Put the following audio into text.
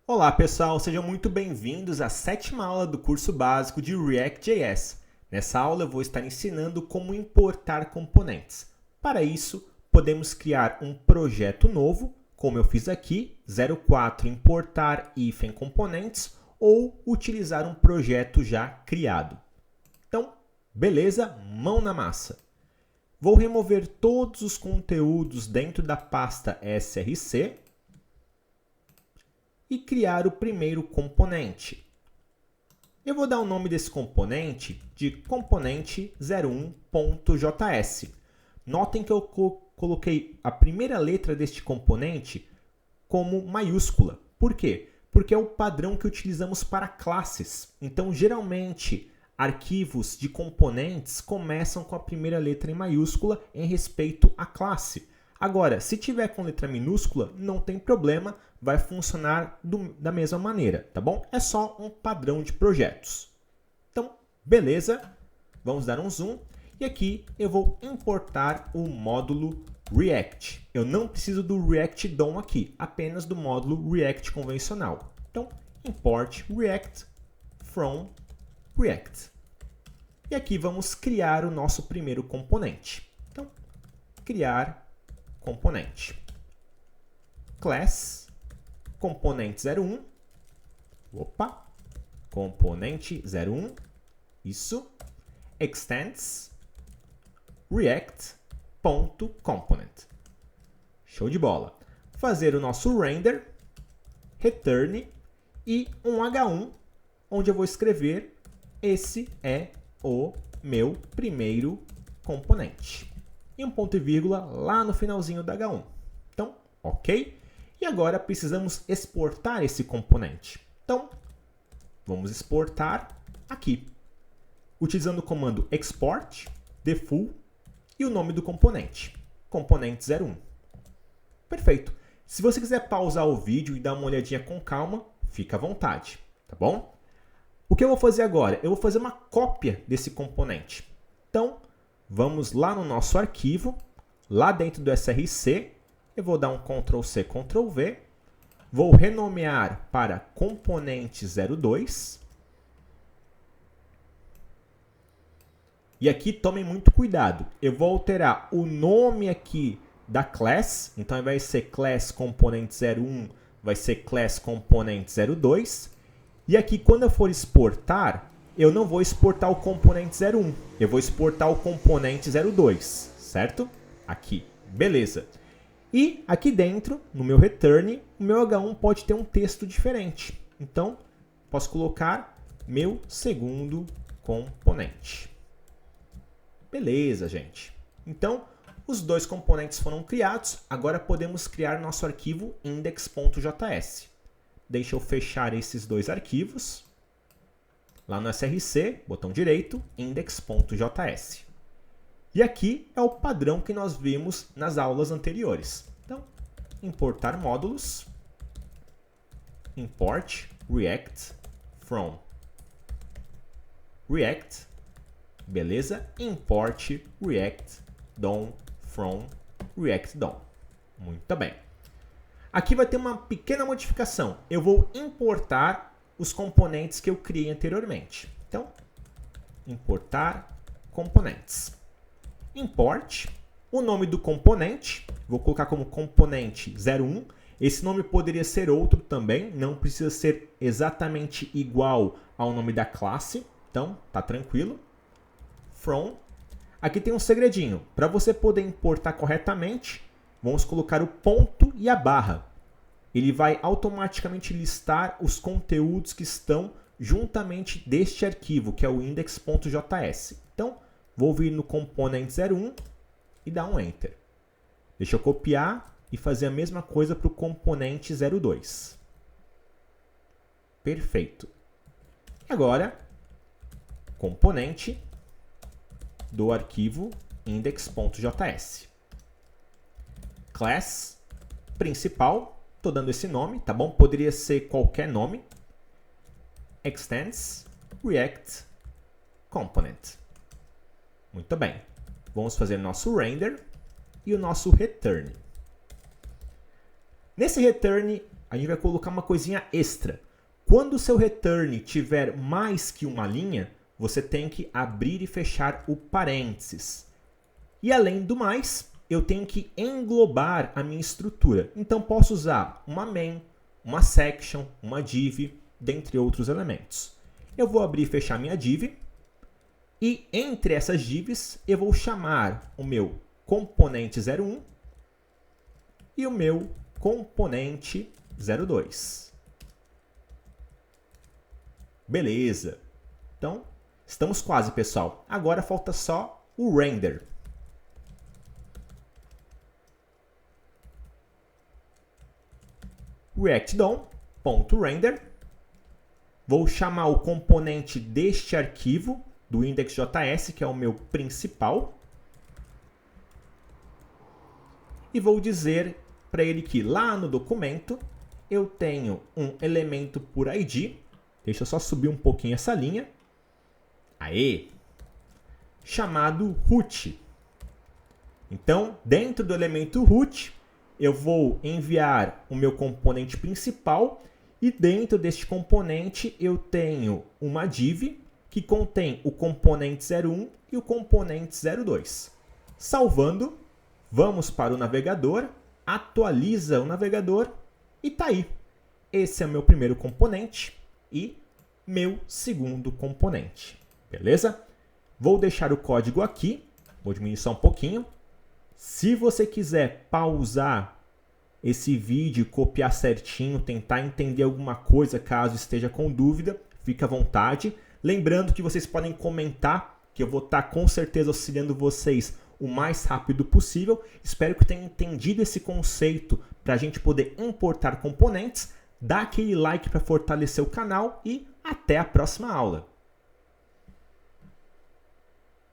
Olá pessoal, sejam muito bem-vindos à 7ª aula do curso básico de React.js. Nessa aula eu vou estar ensinando como importar componentes. Para isso, podemos criar um projeto novo, como eu fiz aqui, 04 importar hífen componentes, ou utilizar um projeto já criado. Então, beleza? Mão na massa. Vou remover todos os conteúdos dentro da pasta src e criar o primeiro componente. Eu vou dar o nome desse componente de componente 01.js. Notem que eu coloquei a primeira letra deste componente como maiúscula. Por quê? Porque é o padrão que utilizamos para classes. Então, geralmente, arquivos de componentes começam com a primeira letra em maiúscula em respeito à classe. Agora, se tiver com letra minúscula, não tem problema, vai funcionar da mesma maneira, tá bom? É só um padrão de projetos. Então, beleza, vamos dar um zoom. E aqui eu vou importar o módulo React. Eu não preciso do React DOM aqui, apenas do módulo React convencional. Então, import React from React. E aqui vamos criar o nosso primeiro componente. Então, criar componente. Class, componente 01. Opa, componente 01. Isso. Extends, react.component. Show de bola. Fazer o nosso render, return e um H1, onde eu vou escrever esse é o meu primeiro componente. E um ponto e vírgula lá no finalzinho da H1. Então, ok? E agora precisamos exportar esse componente. Então, vamos exportar aqui, utilizando o comando export, defull e o nome do componente, componente 01. Perfeito. Se você quiser pausar o vídeo e dar uma olhadinha com calma, fica à vontade, tá bom? O que eu vou fazer agora? Eu vou fazer uma cópia desse componente. Então, vamos lá no nosso arquivo, lá dentro do src, eu vou dar um Ctrl+C, Ctrl+V, vou renomear para componente 02. E aqui tomem muito cuidado, eu vou alterar o nome aqui da class, então ao invés de ser class componente 01, vai ser class componente 02. E aqui quando eu for exportar, eu não vou exportar o componente 01, eu vou exportar o componente 02, certo? Aqui, beleza. E aqui dentro, no meu return, o meu H1 pode ter um texto diferente. Então, posso colocar meu segundo componente. Beleza, gente. Então, os dois componentes foram criados, agora podemos criar nosso arquivo index.js. Deixa eu fechar esses dois arquivos. Lá no src, botão direito, index.js. E aqui é o padrão que nós vimos nas aulas anteriores. Então, importar módulos, import React from React, beleza? Import React DOM from React DOM. Muito bem. Aqui vai ter uma pequena modificação. Eu vou importar os componentes que eu criei anteriormente. Então, importar componentes. Import o nome do componente, vou colocar como componente 01. Esse nome poderia ser outro também, não precisa ser exatamente igual ao nome da classe, então tá tranquilo. From. Aqui tem um segredinho, para você poder importar corretamente, vamos colocar o ponto e a barra. Ele vai automaticamente listar os conteúdos que estão juntamente deste arquivo, que é o index.js. Então, vou vir no componente 01 e dar um Enter. Deixa eu copiar e fazer a mesma coisa para o componente 02. Perfeito. Agora, componente do arquivo index.js. Class principal, estou dando esse nome, tá bom? Poderia ser qualquer nome. Extends React Component. Muito bem. Vamos fazer nosso render e o nosso return. Nesse return, a gente vai colocar uma coisinha extra. Quando o seu return tiver mais que uma linha, você tem que abrir e fechar o parênteses. E além do mais, eu tenho que englobar a minha estrutura. Então posso usar uma main, uma section, uma div, dentre outros elementos. Eu vou abrir e fechar minha div. E entre essas divs, eu vou chamar o meu componente 01 e o meu componente 02. Beleza. Então, estamos quase, pessoal. Agora falta só o render. React DOM.render. Vou chamar o componente deste arquivo, do index.js, que é o meu principal. E vou dizer para ele que lá no documento eu tenho um elemento por ID. Deixa eu só subir um pouquinho essa linha. Aê! Chamado root. Então, dentro do elemento root, eu vou enviar o meu componente principal e dentro deste componente eu tenho uma div que contém o componente 01 e o componente 02. Salvando, vamos para o navegador, atualiza o navegador e tá aí. Esse é o meu primeiro componente e meu segundo componente. Beleza? Vou deixar o código aqui, vou diminuir só um pouquinho. Se você quiser pausar esse vídeo, copiar certinho, tentar entender alguma coisa caso esteja com dúvida, fica à vontade. Lembrando que vocês podem comentar, que eu vou estar com certeza auxiliando vocês o mais rápido possível. Espero que tenham entendido esse conceito para a gente poder importar componentes. Dá aquele like para fortalecer o canal e até a próxima aula.